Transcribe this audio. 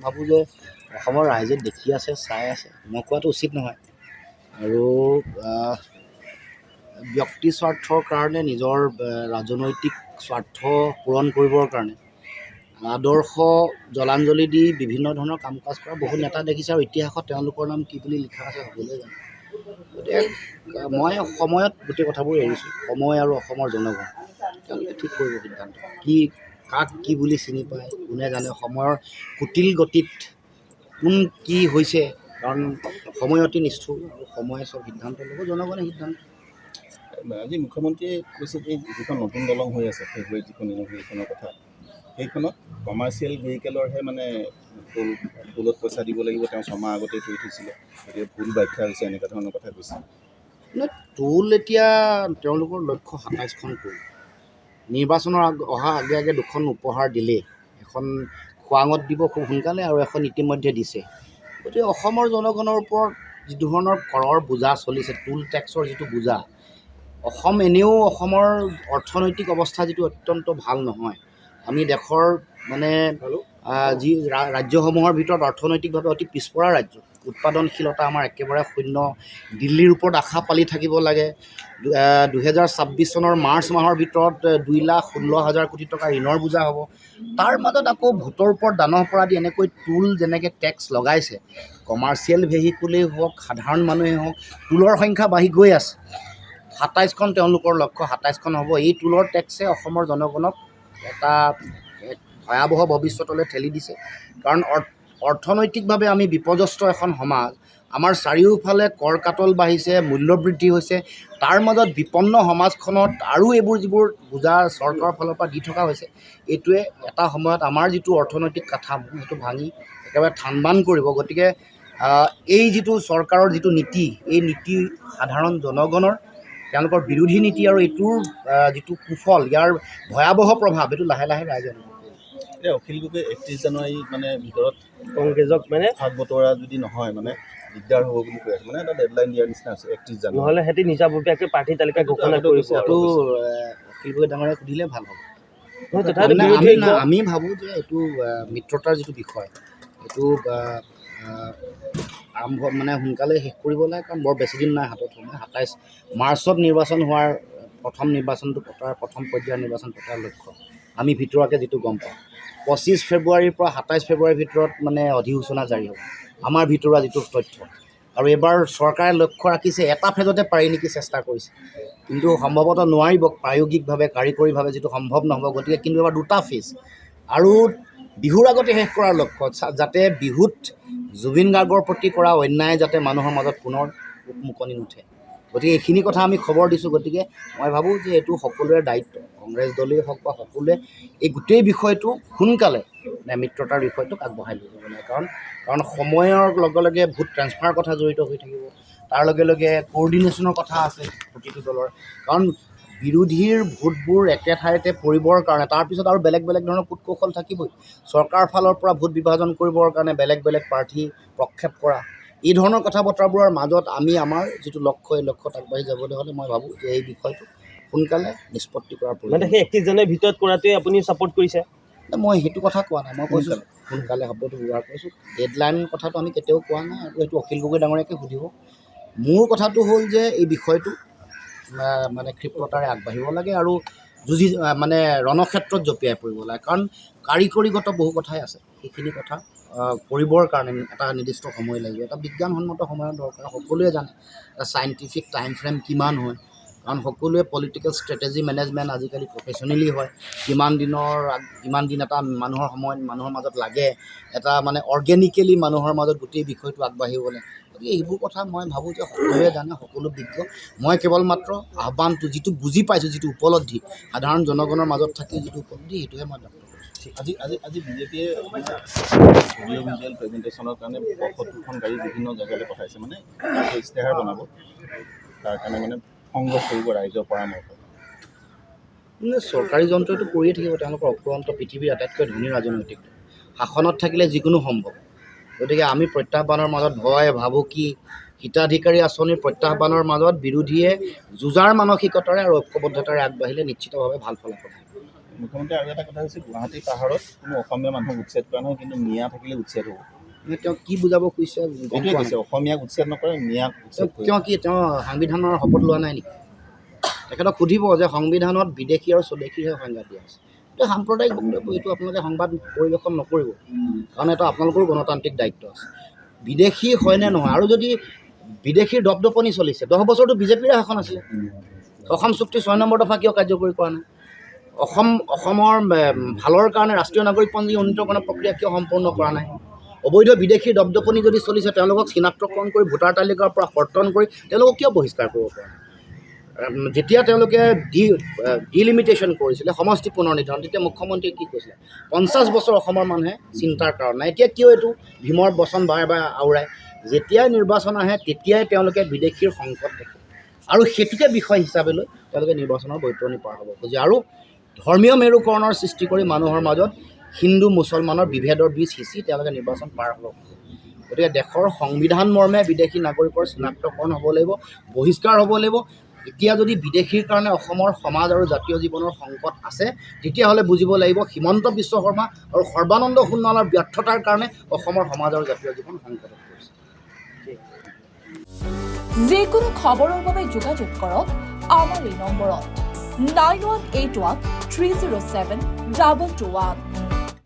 ভাবোঁ যে অসমৰ ৰাইজে দেখি আছে, চাই আছে, মই কোৱাটো উচিত নহয়। আৰু ব্যক্তি স্বাৰ্থৰ কাৰণে নিজৰ ৰাজনৈতিক স্বাৰ্থ পূৰণ কৰিবৰ কাৰণে আদৰ্শ জলাঞ্জলি দি বিভিন্ন ধৰণৰ কাম কাজ কৰা বহুত নেতা দেখিছে, আৰু ইতিহাসত তেওঁলোকৰ নাম কি বুলি লিখা আছে সকলোৱে জানে। গতিকে মই সময়ত গোটেই কথাবোৰ এৰিছোঁ। সময় আৰু অসমৰ জনগণ তেওঁলোকে ঠিক কৰিব সিদ্ধান্ত, কি কাক কি বুলি চিনি পায় কোনে জানে। সময়ৰ কুটিল গতিত কোন কি হৈছে, কাৰণ সময় অতি নিষ্ঠুৰ, আৰু সময়ে চব সিদ্ধান্ত ল'ব, জনগণে সিদ্ধান্ত। আজি মুখ্যমন্ত্ৰীয়ে কৈছে যে যিখন নতুন দলং হৈ আছে ফেব্ৰুৱাৰীত যিখন ইন'ভেশ্যনৰ কথা, সেইখনত কমাৰ্চিয়েল ভেহিকেলৰহে মানে টোলত পইচা দিব লাগিব, তেওঁ ছমাহ আগতেই কৈ থৈছিলে, গতিকে ভুল ব্যাখ্যা হৈছে এনেকুৱা ধৰণৰ কথা কৈছে। টোল এতিয়া তেওঁলোকৰ লক্ষ্য ২৭খন টোল। নিৰ্বাচনৰ অহা আগে আগে দুখন উপহাৰ দিলেই, এখন খোৱাঙত দিব খুব সোনকালে, আৰু এখন ইতিমধ্যে দিছে। গতিকে অসমৰ জনগণৰ ওপৰত যি ধৰণৰ কৰৰ বোজা চলিছে, টোল টেক্সৰ যিটো বোজা, অসম এনেও অসমৰ অৰ্থনৈতিক অৱস্থা যিটো অত্যন্ত ভাল নহয়। আমি দেশৰ মানে যি ৰাজ্যসমূহৰ ভিতৰত অৰ্থনৈতিকভাৱে অতি পিছপৰা ৰাজ্য, উৎপাদনশীলতা আমাৰ একেবাৰে শূন্য। দিল্লীৰ ওপৰত আশা পালি থাকিব লাগে। ২০২৬ চনৰ মাৰ্চ মাহৰ ভিতৰত ২,১৬,০০০ কোটি টকা ঋণৰ বোজা হ'ব। তাৰ মাজত আকৌ ভোটৰ ওপৰত দানহ পৰা দি এনেকৈ টোল যেনেকৈ টেক্স লগাইছে, কমাৰ্চিয়েল ভেহিকুলেই হওক, সাধাৰণ মানুহেই হওক, টোলৰ সংখ্যা বাঢ়ি গৈ আছে। ২৭খন তেওঁলোকৰ লক্ষ্য, ২৭খন হ'ব। এই টোলৰ টেক্সে অসমৰ জনগণক এটা ভয়াৱহ ভৱিষ্যতলৈ ঠেলি দিছে। কাৰণ অৰ্থনৈতিকভাৱে আমি বিপৰ্যস্ত এখন সমাজ, আমাৰ চাৰিওফালে কৰ কাটল বাঢ়িছে, মূল্যবৃদ্ধি হৈছে, তাৰ মাজত বিপন্ন সমাজখনত আৰু এইবোৰ যিবোৰ বোজা চৰকাৰৰ ফালৰ পৰা দি থকা হৈছে, এইটোৱে এটা সময়ত আমাৰ যিটো অৰ্থনৈতিক কাঠামো সেইটো ভাঙি একেবাৰে থান বান কৰিব। গতিকে এই যিটো চৰকাৰৰ যিটো নীতি, এই নীতি সাধাৰণ জনগণৰ তেওঁলোকৰ বিৰোধী নীতি, আৰু এইটোৰ যিটো কুফল, ইয়াৰ ভয়াৱহ প্ৰভাৱ, এইটো লাহে লাহে ৰাইজে অনুভৱ কৰিব। এতিয়া অখিল গগৈ ৩১ জানুৱাৰী মানে ভিতৰত কংগ্ৰেছক মানে ভাগ বতৰা যদি নহয় মানে দিগদাৰ হ'ব বুলি কৈ আছে, মানে এটা ডেডলাইন দিয়াৰ নিচিনা আছে ৩১ জানুৱাৰী। নহ'লে সিহঁতি নিজাববীয়াকৈ প্ৰাৰ্থী তালিকা ঘোষণা কৰিছে। এইটো অখিল গগৈ ডাঙৰীয়াক সুধিলে ভাল হ'ব। তথাপিও আমি ভাবোঁ যে এইটো মিত্ৰতাৰ যিটো বিষয়, এইটো আৰম্ভ মানে সোনকালে শেষ কৰিব লাগে, কাৰণ বৰ বেছিদিন নাই হাতত সময়। ২৭ মাৰ্চত নিৰ্বাচন হোৱাৰ, প্ৰথম নিৰ্বাচনটো পতাৰ, প্ৰথম পৰ্যায়ৰ নিৰ্বাচন পতাৰ লক্ষ্য আমি ভিতৰুৱাকৈ যিটো গম পাওঁ। ২৫ ফেব্ৰুৱাৰীৰ পৰা ২৭ ফেব্ৰুৱাৰীৰ ভিতৰত মানে অধিসূচনা জাৰি হ'ব, আমাৰ ভিতৰুৱা যিটো তথ্য। আৰু এইবাৰ চৰকাৰে লক্ষ্য ৰাখিছে, এটা ফেজতে পাৰি নেকি চেষ্টা কৰিছে, কিন্তু সম্ভৱতঃ নোৱাৰিব প্ৰায়োগিকভাৱে, কাৰিকৰীভাৱে যিটো সম্ভৱ নহ'ব। গতিকে কিন্তু এবাৰ দুটা ফেজ, আৰু বিহুৰ আগতে শেষ কৰাৰ লক্ষ্য, যাতে বিহুত জুবিন গাৰ্গৰ প্ৰতি কৰা অন্যায় যাতে মানুহৰ মাজত পুনৰ মুকনি নুঠে। গতিকে এইখিনি কথা আমি খবৰ দিছোঁ। গতিকে মই ভাবোঁ যে এইটো সকলোৰে দায়িত্ব, কংগ্ৰেছ দলেই হওক বা সকলোৱে এই গোটেই বিষয়টো সোনকালে মিত্ৰতাৰ বিষয়টোক আগবঢ়াই লৈ যাব লাগে। কাৰণ সময়ৰ লগে লগে ভোট ট্ৰেন্সফাৰ কথা জড়িত হৈ থাকিব, তাৰ লগে লগে কোঅৰ্ডিনেশ্যনৰ কথা আছে প্ৰতিটো দলৰ। কাৰণ বিৰোধীৰ ভোটবোৰ একে ঠাইতে পৰিবৰ কাৰণে তাৰপিছত আৰু বেলেগ বেলেগ ধৰণৰ কূট কৌশল থাকিবই। চৰকাৰৰ ফালৰ পৰা ভোট বিভাজন কৰিবৰ কাৰণে বেলেগ বেলেগ প্ৰাৰ্থী প্ৰক্ষেপ কৰা, এই ধৰণৰ কথা বতৰাবোৰৰ মাজত আমি আমাৰ যিটো লক্ষ্য, এই লক্ষ্যত আগবাঢ়ি যাবলৈ হ'লে মই ভাবোঁ যে এই বিষয়টো সোনকালে নিষ্পত্তি কৰাৰ প্ৰয়োজন। সেই ৩১ জানুৱাৰীৰ ভিতৰত কৰাটোৱে আপুনি ছাপোৰ্ট কৰিছে? মই সেইটো কথা কোৱা নাই, মই কৈছোঁ সোনকালে শব্দটো ব্যৱহাৰ কৰিছোঁ। ডেডলাইন কথাটো আমি কেতিয়াও কোৱা নাই, আৰু সেইটো অখিল গগৈ ডাঙৰীয়াকে সুধিব। মোৰ কথাটো হ'ল যে এই বিষয়টো মানে ক্ষিপ্ৰতাৰে আগবাঢ়িব লাগে, আৰু মানে ৰণক্ষেত্ৰত জঁপিয়াই পৰিব লাগে। কাৰণ কাৰিকৰীগত বহু কথাই আছে, সেইখিনি কথা কৰিবৰ কাৰণে এটা নিৰ্দিষ্ট সময় লাগিব, এটা বিজ্ঞানসন্মত সময়ৰ দৰকাৰ। সকলোৱে জানে এটা চাইণ্টিফিক টাইম ফ্ৰেম কিমান হয়, কাৰণ সকলোৱে পলিটিকেল ষ্ট্ৰেটেজি মেনেজমেণ্ট আজিকালি প্ৰফেশ্যনেলি হয়। কিমান দিন এটা মানুহৰ মাজত লাগে, এটা মানে অৰ্গেনিকেলি মানুহৰ মাজত গোটেই বিষয়টো আগবাঢ়িবলৈ। গতিকে এইবোৰ কথা মই ভাবোঁ যে সকলোৱে জানে, সকলো বিজ্ঞ। মই কেৱল মাত্ৰ আহ্বানটো, যিটো বুজি পাইছোঁ, যিটো উপলব্ধি সাধাৰণ জনগণৰ মাজত থাকি যিটো উপলব্ধি, সেইটোহে মই ব্যক্ত কৰিছোঁ। আজি বিজেপিয়ে ভিডিঅ' ভিজুৱেল প্ৰেজেণ্টেশ্যনৰ কাৰণে ৭২খন গাড়ী বিভিন্ন জেগালৈ পঠাইছে, মানে ইস্তেহাৰ বনাব, তাৰ কাৰণে মানে সংগ্ৰহ কৰিব ৰাইজৰ পৰামৰ্শ। চৰকাৰী যন্ত্ৰটো কৰিয়ে থাকিব, তেওঁলোকৰ অফুৰন্ত পৃথিৱীৰ আটাইতকৈ ধনী ৰাজনৈতিক দল, শাসনত থাকিলে যিকোনো সম্ভৱ। গতিকে আমি প্ৰত্যাহ্বানৰ মাজত ভয়, ভাবুকি, হিতাধিকাৰী আঁচনিৰ প্ৰত্যাহ্বানৰ মাজত বিৰোধীয়ে যুঁজাৰ মানসিকতাৰে আৰু ঐক্যবদ্ধতাৰে আগবাঢ়িলে নিশ্চিতভাৱে ভাল ফলাফল হয়। মুখ্যমন্ত্ৰী আৰু এটা কথা হৈছে গুৱাহাটী পাহাৰত কোনো অসমীয়া মানুহক উচ্ছেদ কৰা নহয়, কিন্তু মিয়া থাকিলে উচ্ছেদ হ'ব। তেওঁ কি বুজাব খুজিছে গম এইটোৱে পোৱা কৈছে, নাই। অসমীয়াক উচ্ছেদ নকৰে, মিয়াক উচ্ছেদ কৰিব। তেওঁ সংবিধানৰ শপত লোৱা নাই নেকি? তেখেতক সুধিব যে সংবিধানত বিদেশী আৰু স্বদেশীৰহে সংজ্ঞা দিয়া আছে। এইটো সাম্প্ৰদায়িক বক্তব্য, এইটো আপোনালোকে সংবাদ পৰিৱেশন নকৰিব, কাৰণ এইটো আপোনালোকৰো গণতান্ত্ৰিক দায়িত্ব আছে। বিদেশী হয়নে নহয়, আৰু যদি বিদেশীৰ দপদপনি চলিছে, 10 বছৰটো বিজেপিৰে শাসন আছিলে। অসম চুক্তি 6 নম্বৰ দফা কিয় কাৰ্যকৰী কৰা নাই? অসমৰ ভালৰ কাৰণে ৰাষ্ট্ৰীয় নাগৰিকপঞ্জী উন্নীতকৰণৰ প্ৰক্ৰিয়া কিয় সম্পূৰ্ণ কৰা নাই? অবৈধ বিদেশী দপদপনি যদি চলিছে, তেওঁলোকক চিনাক্তকৰণ কৰি ভোটাৰ তালিকাৰ পৰা কৰ্তন কৰি তেওঁলোকক কিয় বহিষ্কাৰ কৰিব পৰা নাই? যেতিয়া তেওঁলোকে ডিলিমিটেশ্যন কৰিছিলে, সমষ্টি পুনৰ নিৰ্ধাৰণ, তেতিয়া মুখ্যমন্ত্ৰীয়ে কি কৈছিলে? 50 বছৰ অসমৰ মানুহে চিন্তাৰ কাৰণ নাই। এতিয়া কিয় এইটো ভীমৰ বচন বাৰে বাৰে আওৰায়? যেতিয়াই নিৰ্বাচন আহে তেতিয়াই তেওঁলোকে বিদেশীৰ সংকট দেখে, আৰু সেইটোকে বিষয় হিচাপে লৈ তেওঁলোকে নিৰ্বাচনৰ বৈতৰণি পাৰ হ'ব খোজে, আৰু ধৰ্মীয় মেৰুকৰণৰ সৃষ্টি কৰি মানুহৰ মাজত হিন্দু মুছলমানৰ বিভেদৰ বীজ সিঁচি তেওঁলোকে নিৰ্বাচন পাৰ হ'ব খোজে। গতিকে দেশৰ সংবিধান মৰ্মে বিদেশী নাগৰিকৰ চিনাক্তকৰণ হ'ব লাগিব, বহিষ্কাৰ হ'ব লাগিব। এতিয়া যদি বিদেশীৰ কাৰণে অসমৰ সমাজ আৰু জাতীয় জীৱনৰ সংকট আছে, তেতিয়াহ'লে বুজিব লাগিব হিমন্ত বিশ্ব শৰ্মা আৰু সৰ্বানন্দ সোণোৱালৰ ব্যৰ্থতাৰ কাৰণে অসমৰ সমাজ আৰু জাতীয় জীৱন সংকটত পৰিছে। যিকোনো খবৰৰ বাবে যোগাযোগ কৰক আমাৰ এই নম্বৰত 9181 307 2221।